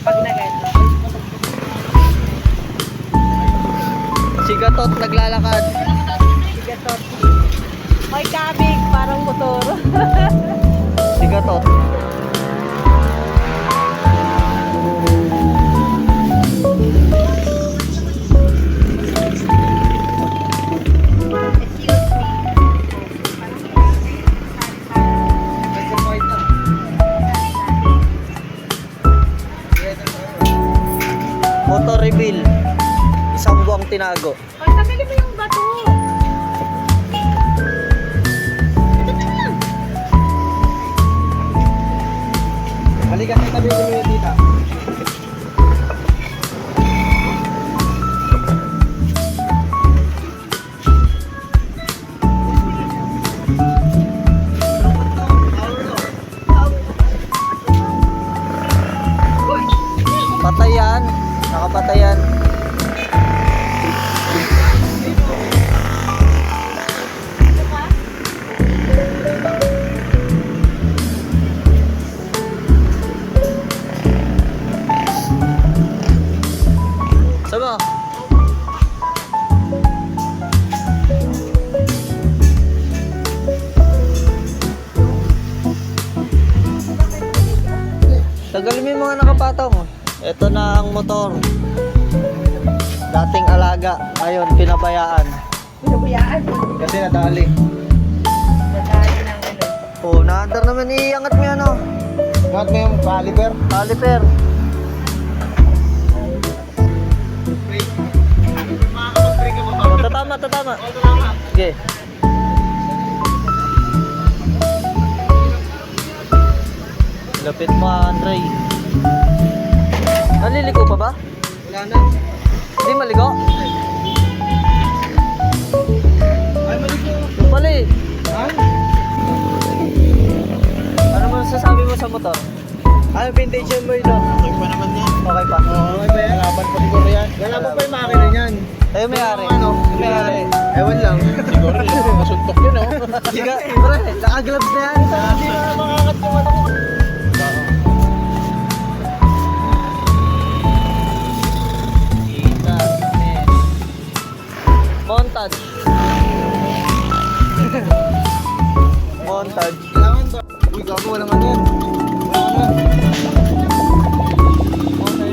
Pag nagano. Si Gatot naglalakad. Sigatot. May kabig, parang motor. Si Gatot. Motor reveal. Isang buwang tinago. Pag nabili mo yung bato. Ito na lang. Halika, tabi mo yung dita. Patayan, nakapatayan. Sama. Tagal mo yung mga nakapatong. Ito na ang motor. Dating alaga, ngayon pinabayaan. Pinabuyaan. Kasi nadali. Nadali ng ano. Oh, naandar naman, iangat mo yan oh. Iangat mo yung caliper? Caliper. Oh, tatama, tatama. Sige. Lapit mo, Andre. Naliligo pa ba? Wala na. Hindi maligo? Ay, maligo. Yung pala eh. Ay, Ano mo sasabi mo sa motor? Ano vintage yun mo yun? okay pa naman yan. Okay pa. Oo, okay pa yan. Laban pa siguro yan. Wala mo pa yung makina niyan. Tayo may-ari. Ano? May-ari. Ewan lang. Siguro yun. Masuntok yun, oh. Sige, pre. Naka-gloves na yan. Hindi na makakat yung ano. Montage. Montage. Kailangan ba? Uy, gago, walang ano yan. Wala na. Okay.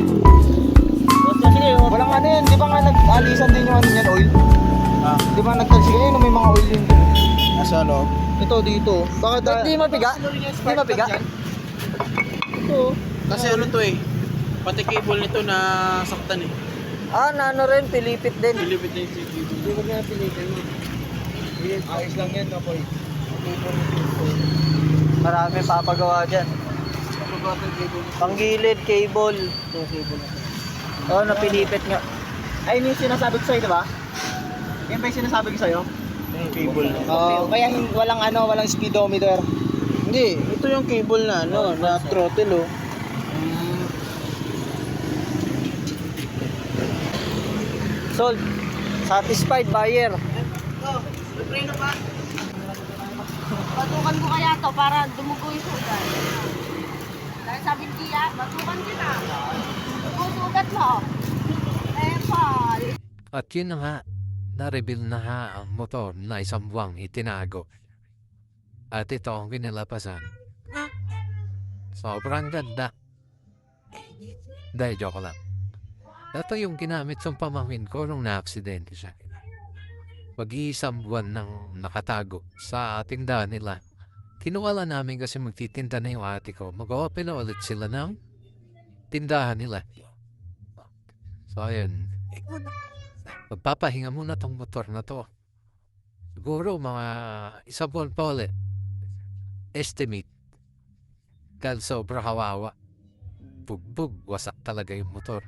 Sige, Walang ano yan. Di ba nga nag-alisan din yung ano yan, oil? Di ba nagtalsik kayo may mga oil din din? Nasa loob? Ito, dito. Baka Hindi mapiga? Hindi mapiga? Ito. Kasi ano to eh, pati cable nito na saktan eh. Ah, nano rin, pilipit din. Pilipit na yung cable. Hindi ko na pilitin mo. Ayos lang yan, Napoy. Marami papagawa dyan. Panggilid, cable. Ito, cable na. Oo, napilipit nga. Ay, yun yung sinasabi ko sa'yo, di ba? Yan ba yung sinasabi ko sa'yo? Yung cable. Oo, kaya walang speedometer. Hindi, ito yung cable na ano, na throttle oh. Sold. Satisfied buyer. Batukan ko kaya to para dumugo yung sugat. Dahil sabi ni Tia, batukan kita. Sugat mo. Epal. At yun na nga, na-reveal na nga ang motor na isang buwang itinago. At ito ang kinalapasan. Sobrang ganda. Dahil joke lang. Ito yung ginamit sa pamangkin ko nung na-aksidente siya. Mag-iisang buwan nang nakatago sa tindahan nila. Kinuwala namin kasi magtitinda na yung ate ko. Mag-open na ulit sila ng tindahan nila. So ayun. Magpapahinga muna tong motor na to. Siguro mga isang buwan pa ulit. Estimate. Dahil sobra kawawa. Bugbog, wasak talaga yung motor.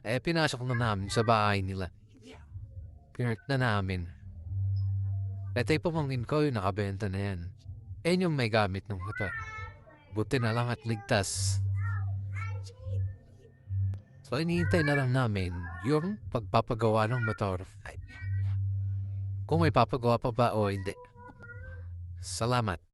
Pinasok na namin sa bahay nila. Pinart na namin. Ito'y pamangkin ko yung nakabenta na yan. Yung may gamit ng motor. Buti na lang at ligtas. So iniintay na lang namin yung pagpapagawa ng motor. Kung may papagawa pa ba o hindi. Salamat.